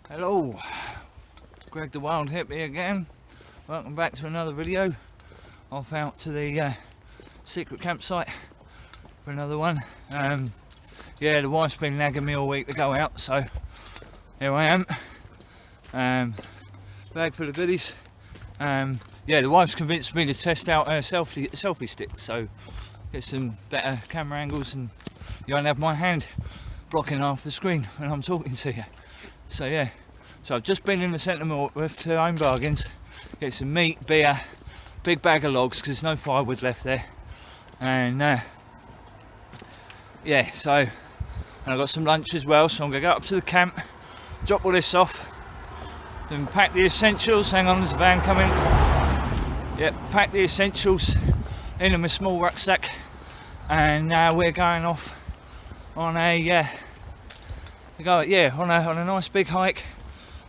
Hello, Greg the Wild Hippie again. Welcome back to another video. Off out to the secret campsite for another one. Yeah, the wife's been nagging me all week to go out, so here I am. Bag full of goodies. Yeah, the wife's convinced me to test out her selfie stick, so get some better camera angles and you won't have my hand blocking half the screen when I'm talking to you. So yeah, so I've just been in the centre with to Home Bargains, get some meat, beer, big bag of logs because there's no firewood left there, and yeah, so and I got some lunch as well. So I'm gonna go up to the camp, drop all this off, then pack the essentials. Hang on, there's a van coming. Yep, pack the essentials in my small rucksack, and now we're going off on a on a nice big hike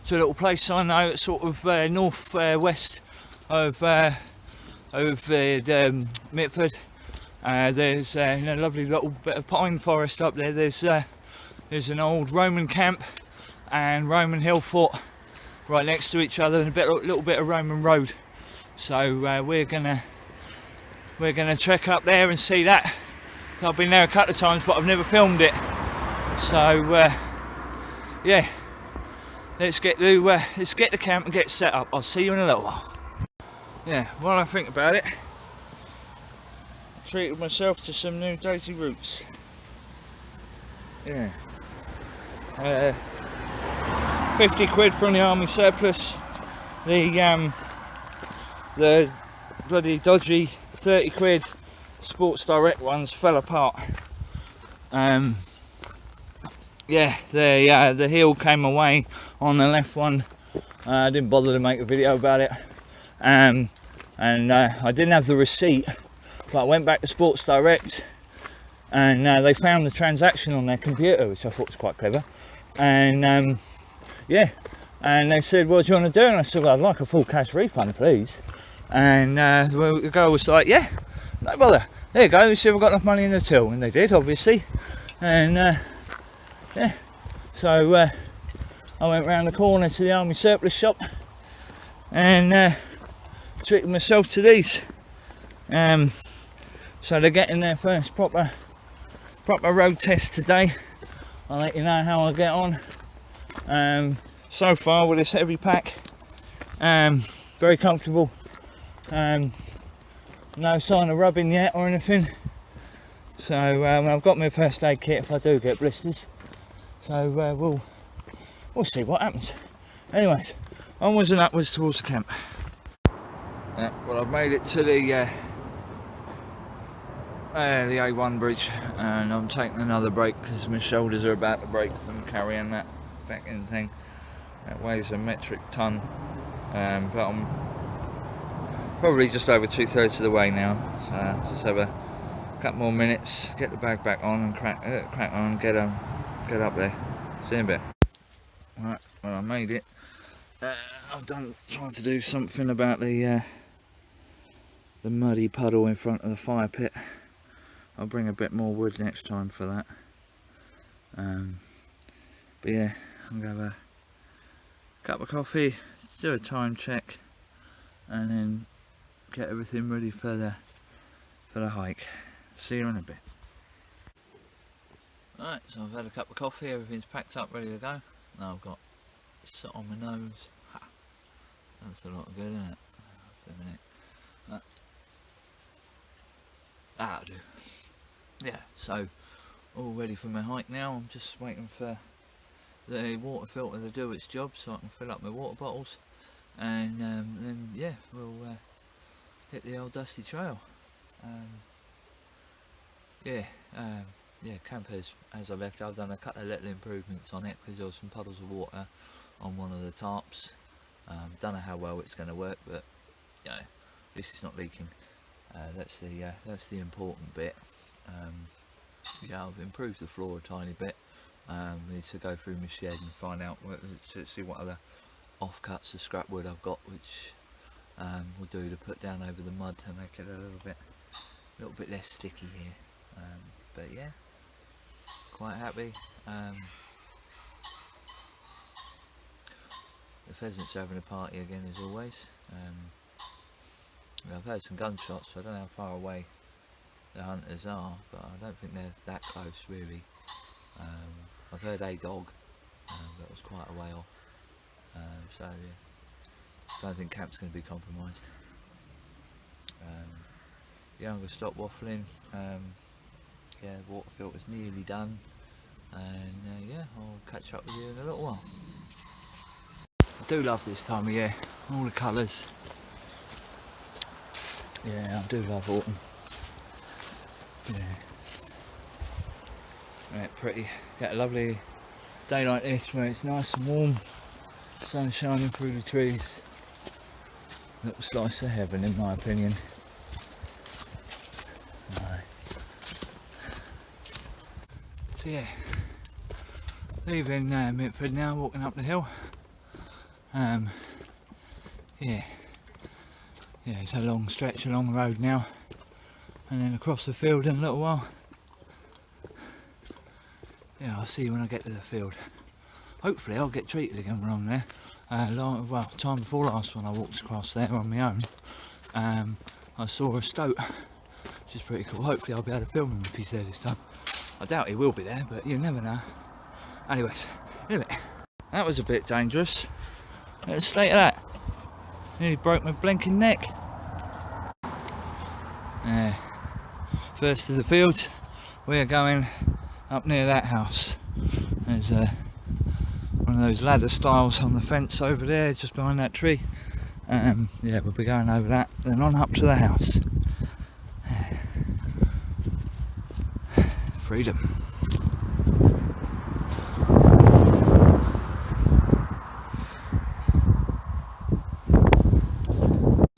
to a little place I know. It's sort of north west of Mitford. There's a lovely little bit of pine forest up there. There's an old Roman camp and Roman hill fort right next to each other, and a little bit of Roman road. So we're gonna trek up there and see that. I've been there a couple of times, but I've never filmed it. So yeah, let's get the camp and get set up. I'll see you in a little while. Yeah, while I think about it, I treated myself to some new daisy roots. Yeah, 50 quid from the army surplus. The bloody dodgy 30 quid Sports Direct ones fell apart. Yeah, the heel came away on the left one. I didn't bother to make a video about it, and I didn't have the receipt, but I went back to Sports Direct, and they found the transaction on their computer, which I thought was quite clever. And yeah, and they said, "What do you want to do?" And I said, "Well, I'd like a full cash refund, please." And the girl was like, "Yeah, no bother. There you go. We see if I've got enough money in the till," and they did, obviously. And yeah, so I went round the corner to the army surplus shop and treated myself to these. So they're getting their first proper road test today. I'll let you know how I get on. So far with this heavy pack, very comfortable. No sign of rubbing yet or anything. So I've got my first aid kit if I do get blisters. So we'll see what happens. Anyways, onwards and upwards towards the camp. Well, I've made it to the A1 bridge, and I'm taking another break because my shoulders are about to break from carrying that fucking thing. That weighs a metric ton, but I'm probably just over 2/3 of the way now. So I'll just have a couple more minutes, get the bag back on, and crack on, get up there. See you in a bit. Right, well, I made it. I've tried to do something about the muddy puddle in front of the fire pit. I'll bring a bit more wood next time for that. But yeah, I'm gonna have a cup of coffee, do a time check, and then get everything ready for the hike. See you in a bit. Right, so I've had a cup of coffee, everything's packed up, ready to go. Now I've got soot on my nose. Ha, that's a lot of good, isn't it? Wait a minute. That'll do. Yeah, so all ready for my hike now. I'm just waiting for the water filter to do its job so I can fill up my water bottles, and then yeah, we'll hit the old dusty trail. Yeah, camp as I left, I've done a couple of little improvements on it because there was some puddles of water on one of the tarps. Don't know how well it's going to work, but you know, this is not leaking. That's the important bit. Yeah, I've improved the floor a tiny bit. Need to go through my shed and find out see what other offcuts of scrap wood I've got, which will do to put down over the mud to make it a little bit less sticky here. But yeah, quite happy. pheasants are having a party again as always. I've heard some gunshots, so I don't know how far away the hunters are, but I don't think they're that close really. I've heard a dog, that was quite a way off, so yeah, I don't think camp's going to be compromised. Yeah, I'm going to stop waffling. Yeah, the water filter's nearly done, and yeah, I'll catch up with you in a little while. I do love this time of year, all the colours. Yeah, I do love autumn. Yeah, pretty. Get a lovely day like this where it's nice and warm, sun shining through the trees. Little slice of heaven in my opinion. Right. So yeah, leaving Mitford now, walking up the hill. Yeah, it's a long stretch along the road now, and then across the field in a little while. Yeah, I'll see you when I get to the field. Hopefully I'll get treated again when I'm there. Well, time before last when I walked across there on my own, I saw a stoat, which is pretty cool. Hopefully I'll be able to film him if he's there this time. I doubt he will be there, but you never know. Anyways, anyway, that was a bit dangerous. At the state of that, nearly broke my blinking neck. First to the fields, we are going up near that house. There's one of those ladder styles on the fence over there, just behind that tree. Yeah, we'll be going over that, then on up to the house. Freedom.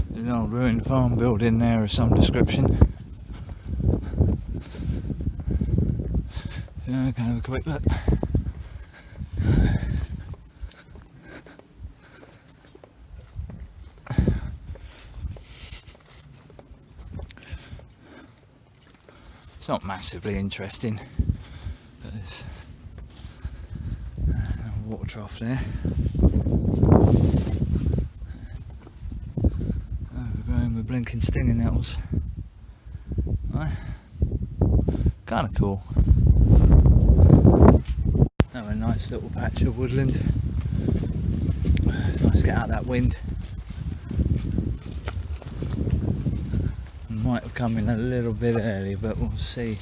There's an old ruined farm building there of some description. Yeah, can have a quick look. It's not massively interesting, but there's a water trough there. Overgrown with blinking stinging nettles. Right. Kind of cool. Another nice little patch of woodland. It's nice to get out of that wind. Might have come in a little bit early, but we'll see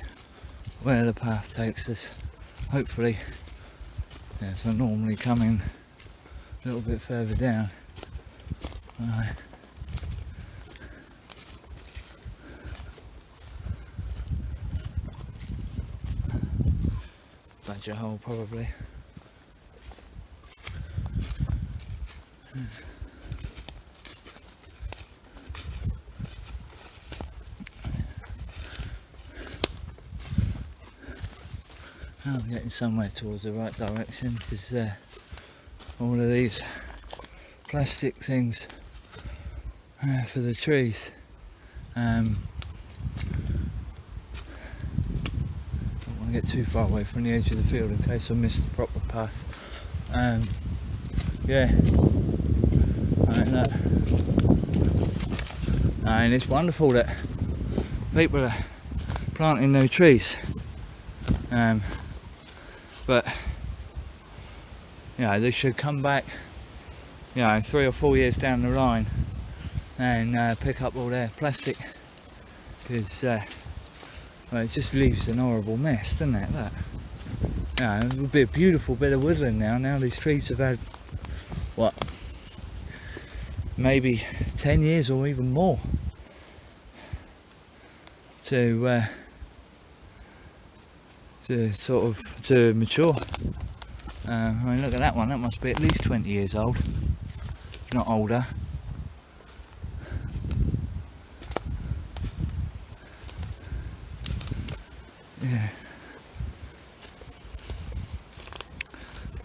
where the path takes us. Hopefully, yeah, so normally coming a little bit further down. Right. Badger hole probably. I'm getting somewhere towards the right direction because all of these plastic things for the trees. Don't want to get too far away from the edge of the field in case I miss the proper path. Yeah, and it's wonderful that people are planting new trees. But you know, they should come back, you know, 3 or 4 years down the line and pick up all their plastic, because well, it just leaves an horrible mess, doesn't it? Look, you know, it would be a beautiful bit of woodland now. Now these trees have had what, maybe 10 years or even more to mature. I mean, look at that one, that must be at least 20 years old, if not older. Yeah.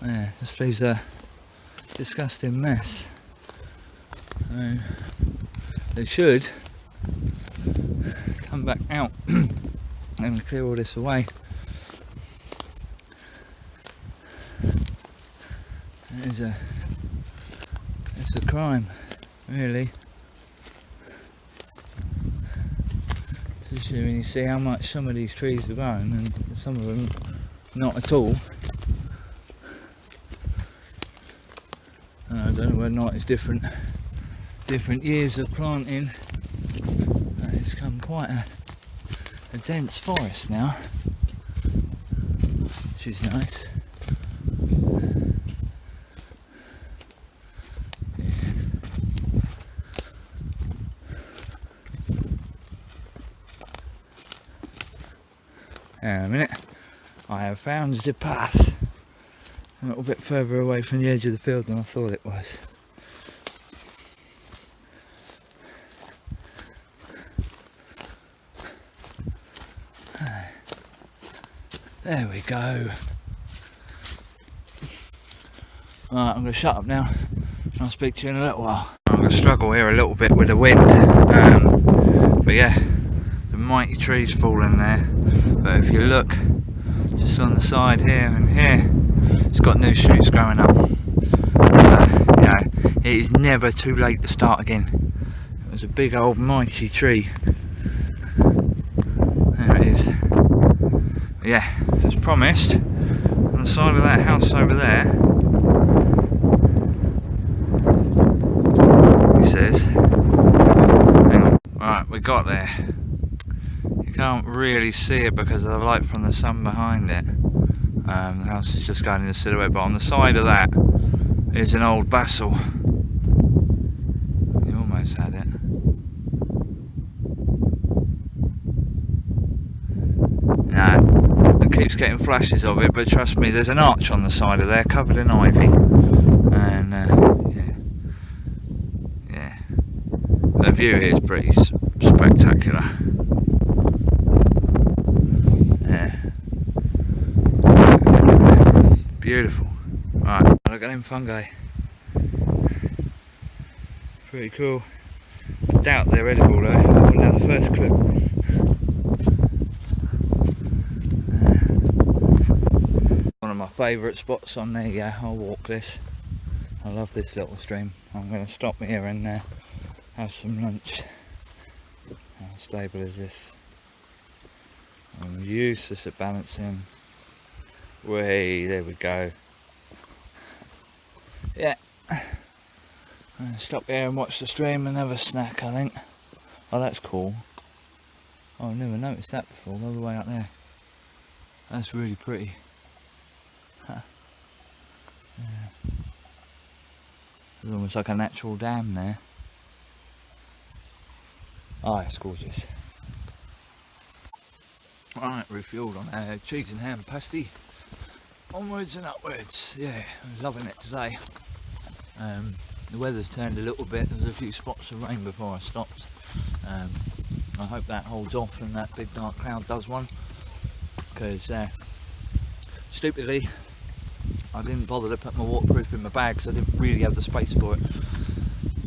Yeah, this leaves a disgusting mess. I mean, they should come back out and clear all this away. There's a It's a crime, really. Especially when you see how much some of these trees are growing and some of them not at all. I don't know whether or not it's different years of planting. It's become quite a dense forest now, which is nice. Hang on a minute, I have found the path. A little bit further away from the edge of the field than I thought it was. There we go. Right, I'm going to shut up now and I'll speak to you in a little while. I'm going to struggle here a little bit with the wind, but yeah, the mighty trees falling there. But if you look just on the side here and here, it's got new shoots growing up. You know, it is never too late to start again. It was a big old mighty tree. There it is. But yeah, as promised, on the side of that house over there, he says, hang on, right, we got there. You can't really see it because of the light from the sun behind it. The house is just going in the silhouette, but on the side of that is an old basil. You almost had it. No, it keeps getting flashes of it, but trust me, there's an arch on the side of there covered in ivy. And yeah, the view here is pretty spectacular. Beautiful. Right, look at them fungi. Pretty cool. I doubt they're edible though. I wouldn't have the first clue. One of my favourite spots on there, yeah, I'll walk this. I love this little stream. I'm going to stop here and have some lunch. How stable is this? I'm useless at balancing. Way, there we go. Yeah, I'll stop here and watch the stream and have a snack, I think. Oh, that's cool. Oh, I've never noticed that before, all the way up there. That's really pretty. Huh. Yeah. There's almost like a natural dam there. Oh, it's gorgeous. Right, refuelled on our cheese and ham pasty. Onwards and upwards. Yeah, I'm loving it today. The weather's turned a little bit. There's a few spots of rain before I stopped. I hope that holds off and that big dark cloud does one, because stupidly I didn't bother to put my waterproof in my bag because I didn't really have the space for it. I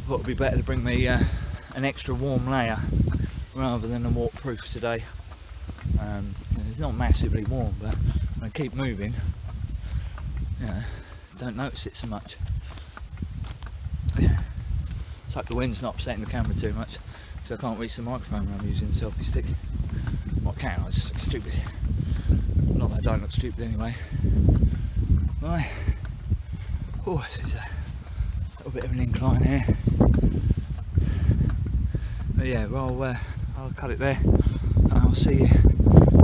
thought it'd be better to bring me an extra warm layer rather than a waterproof today. It's not massively warm, but when I keep moving, you know, don't notice it so much. Yeah. It's like the wind's not upsetting the camera too much because I can't reach the microphone when I'm using the selfie stick. Well, I can, I just look stupid. Not that I don't look stupid anyway. Right. Oh, this is a little bit of an incline here. But yeah, well, I'll cut it there and I'll see you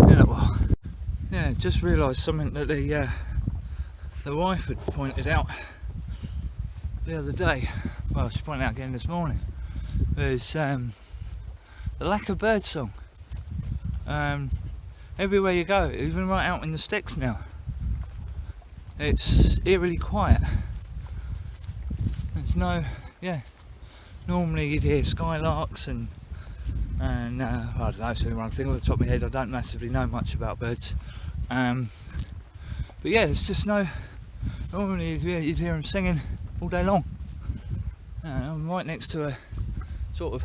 in a while. Yeah, just realised something that the wife had pointed out the other day. Well, she pointed out again this morning. There's the lack of birdsong. Everywhere you go, even right out in the sticks now, it's eerily quiet. There's no, yeah. Normally you'd hear skylarks and I don't know, it's the only one thing off the top of my head. I don't massively know much about birds. But yeah, there's just no. Normally you'd hear them singing all day long. I'm right next to a sort of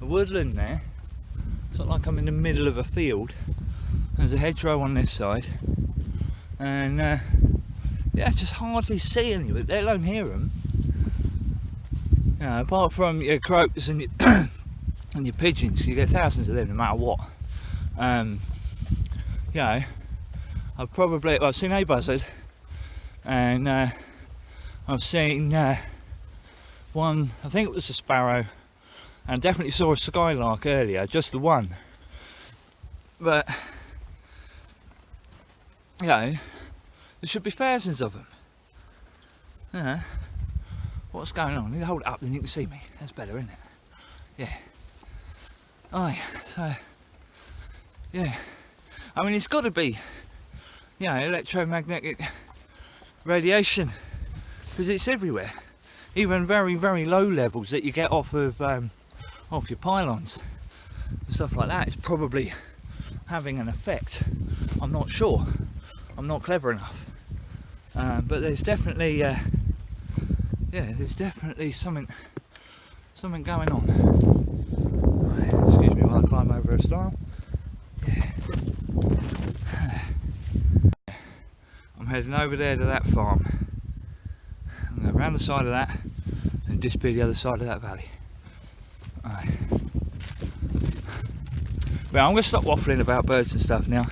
a woodland there. It's not like I'm in the middle of a field. There's a hedgerow on this side, and yeah, I just hardly see any, let alone hear them. You know, apart from your crows and your, and your pigeons, you get thousands of them no matter what. You know, I've seen a buzzard, and I've seen one, I think it was a sparrow, and definitely saw a skylark earlier, just the one. But you know, there should be thousands of them. You know, what's going on? You hold it up, then you can see me. That's better, isn't it? Yeah. Aye. So yeah. I mean, it's got to be, you know, electromagnetic radiation, because it's everywhere. Even very, very low levels that you get off of off your pylons and stuff like that is probably having an effect. I'm not sure. I'm not clever enough. But there's definitely, yeah, there's definitely something going on. Excuse me while I climb over a stile. Yeah. I'm heading over there to that farm. I'm going to go around the side of that and disappear the other side of that valley. Right. Well, I'm going to stop waffling about birds and stuff now,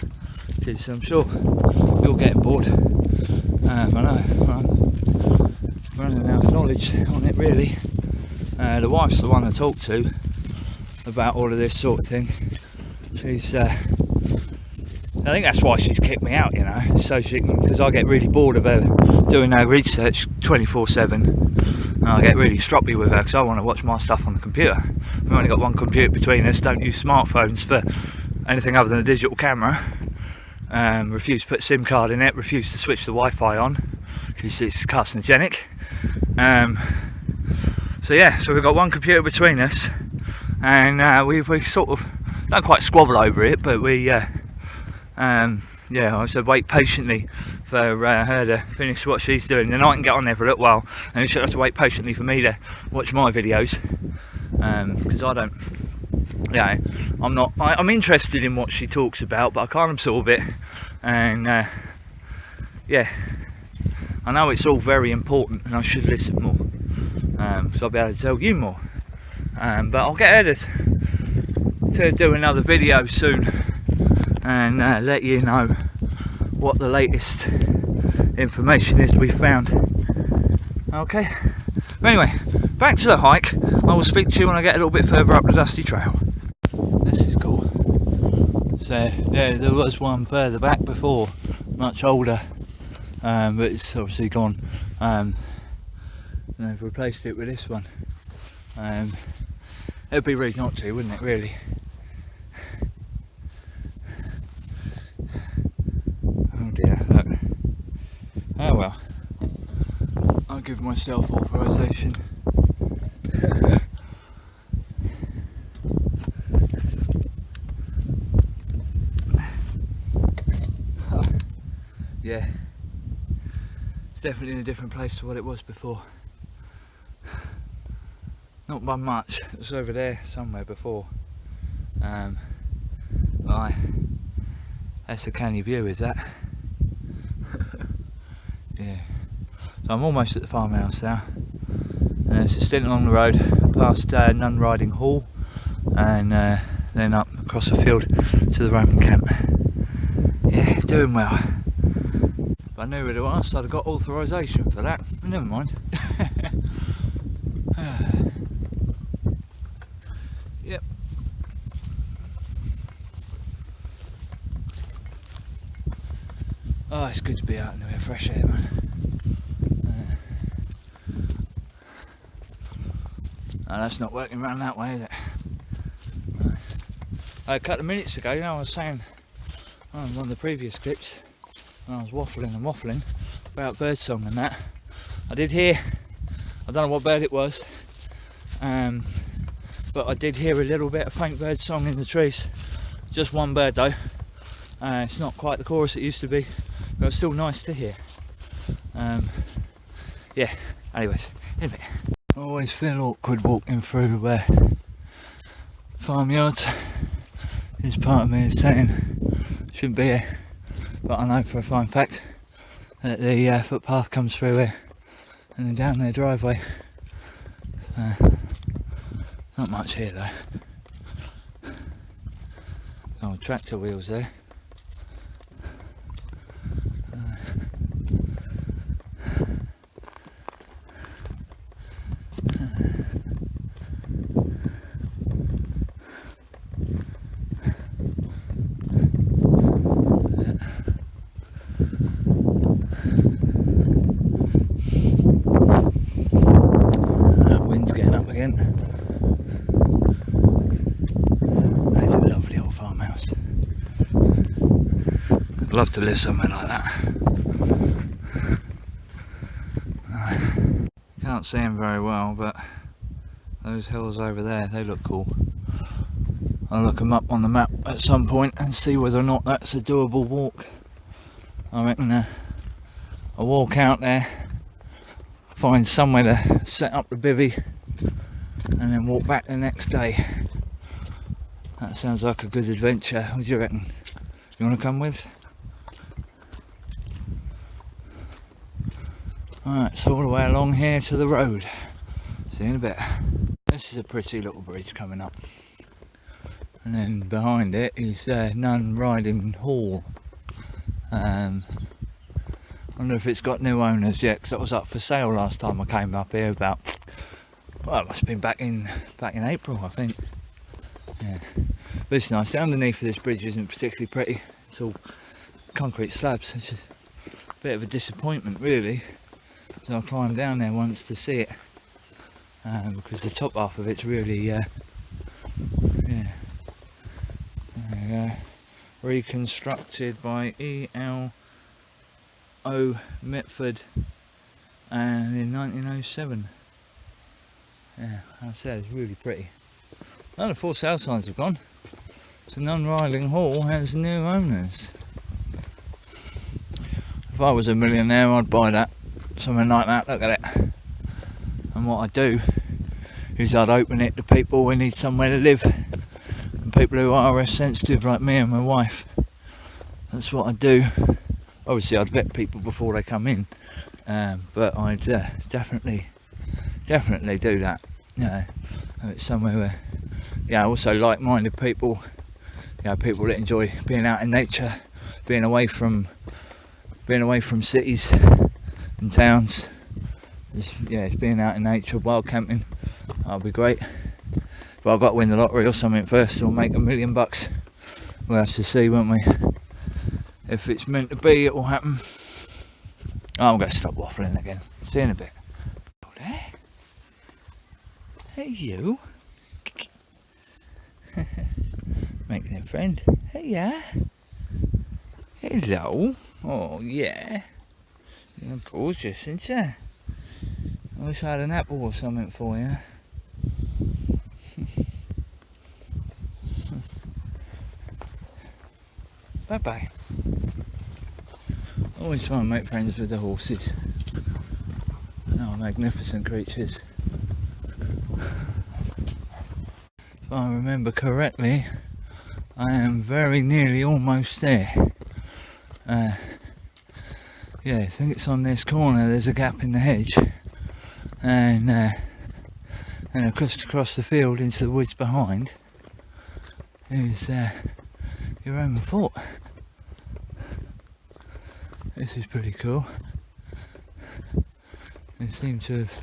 because I'm sure you're getting bored. I know, I'm running out of knowledge on it really. The wife's the one I talk to about all of this sort of thing. She's I think that's why she's kicked me out, you know, so because I get really bored of her doing her research 24/7, and I get really stroppy with her because I want to watch my stuff on the computer. We've only got one computer between us, don't use smartphones for anything other than a digital camera, refuse to put a SIM card in it, refuse to switch the Wi-Fi on because it's carcinogenic. So yeah, so we've got one computer between us, and we sort of don't quite squabble over it, but we yeah, I said wait patiently for her to finish what she's doing, then I can get on there for a little while, and she'll have to wait patiently for me to watch my videos, because I don't, yeah, I'm interested in what she talks about, but I can't absorb it, and yeah, I know it's all very important and I should listen more, so I'll be able to tell you more, but I'll get her to do another video soon, and let you know what the latest information is we found. Okay, but anyway, back to the hike. I will speak to you when I get a little bit further up the dusty trail. This is cool. So yeah, there was one further back before, much older, but it's obviously gone. They've replaced it with this one. It'd be rude not to, wouldn't it, really? Oh dear, look. Oh well. I'll give myself authorization. Yeah. It's definitely in a different place to what it was before. Not by much. It was over there somewhere before. That's a canny view, is that? Yeah. So I'm almost at the farmhouse now. It's a stint along the road past Nun Riding Hall, and then up across the field to the Roman camp. Yeah, doing well. If I knew what it was, I'd have got authorisation for that. But never mind. Yep. Oh, it's good to be out in the fresh air, man. No, that's not working around that way, is it? No. A couple of minutes ago, you know, I was saying on one of the previous clips, when I was waffling and waffling about birdsong and that, I did hear, I don't know what bird it was, but I did hear a little bit of faint bird song in the trees. Just one bird though. It's not quite the chorus it used to be, but it's still nice to hear. Yeah, anyways, in a bit. I always feel awkward walking through farmyards. This part of me is saying shouldn't be here, but I know for a fine fact that the footpath comes through here and then down their driveway Not much here though. Oh, tractor wheels there. Wind's getting up again. That's a lovely old farmhouse. I'd love to live somewhere like that. Can't see them very well, but those hills over there, they look cool. I'll look them up on the map at some point and see whether or not that's a doable walk. I reckon I'll walk out there, find somewhere to set up the bivvy, and then walk back the next day. That sounds like a good adventure. What do you reckon? You want to come with? Alright, so all the way along here to the road. See you in a bit. This is a pretty little bridge coming up. And then behind it is Nun Riding Hall. I wonder if it's got new owners yet, because that was up for sale last time I came up here about, well, it must have been back in April, I think. Yeah, but it's nice. The underneath of this bridge isn't particularly pretty. It's all concrete slabs. It's just a bit of a disappointment, really. So I climbed down there once to see it, because the top half of it's really, yeah, there you go. Reconstructed by E.L. O. Mitford, and in 1907. Yeah, I said it's really pretty. Oh, the for sale signs have gone. So Nun Riding Hall has new owners. If I was a millionaire, I'd buy that. Something like that, look at it. And what I'd do is I'd open it to people who need somewhere to live. And people who are sensitive like me and my wife. That's what I'd do. Obviously I'd vet people before they come in. But I'd definitely do that. You know, it's somewhere where, yeah, also like-minded people, you know, people that enjoy being out in nature, being away from cities and towns. Just being out in nature, wild camping, that'll be great. But I've got to win the lottery or something first, or make $1 million. We'll have to see, won't we? If it's meant to be, it will happen. Oh, I'm going to stop waffling again. See you in a bit. Oh, there. Hey, you. Making a friend. Hey, yeah. Hello. Oh, yeah. You're gorgeous, aren't you? I wish I had an apple or something for you. Bye bye. Always try and make friends with the horses. They are magnificent creatures. If I remember correctly, I am very nearly almost there. Yeah, I think it's on this corner. There's a gap in the hedge, and across the field into the woods behind is your own fort. This is pretty cool. They seem to have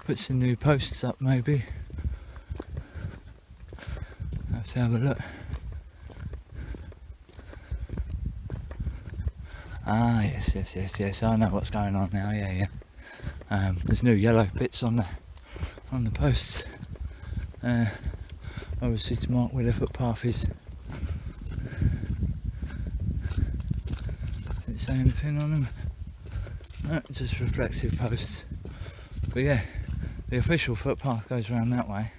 put some new posts up, maybe. Let's have a look. Ah, yes, I know what's going on now. Yeah. There's new yellow bits on the posts. Obviously to mark where the footpath is. Does it say anything on them? No, just reflective posts. But yeah, the official footpath goes around that way.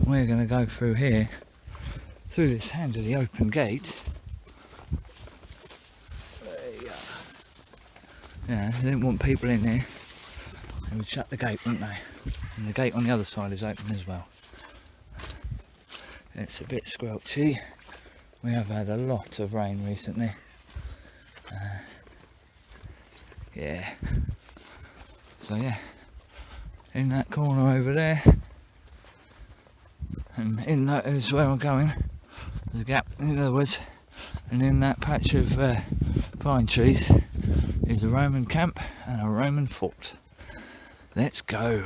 We're going to go through here, through this handily open gate. Yeah, they didn't want people in there. They would shut the gate, wouldn't they? And the gate on the other side is open as well. It's a bit squelchy. We have had a lot of rain recently. Yeah. So yeah, in that corner over there, and in that is where I'm going. There's a gap in the woods, and in that patch of pine trees is a Roman camp and a Roman fort. Let's go.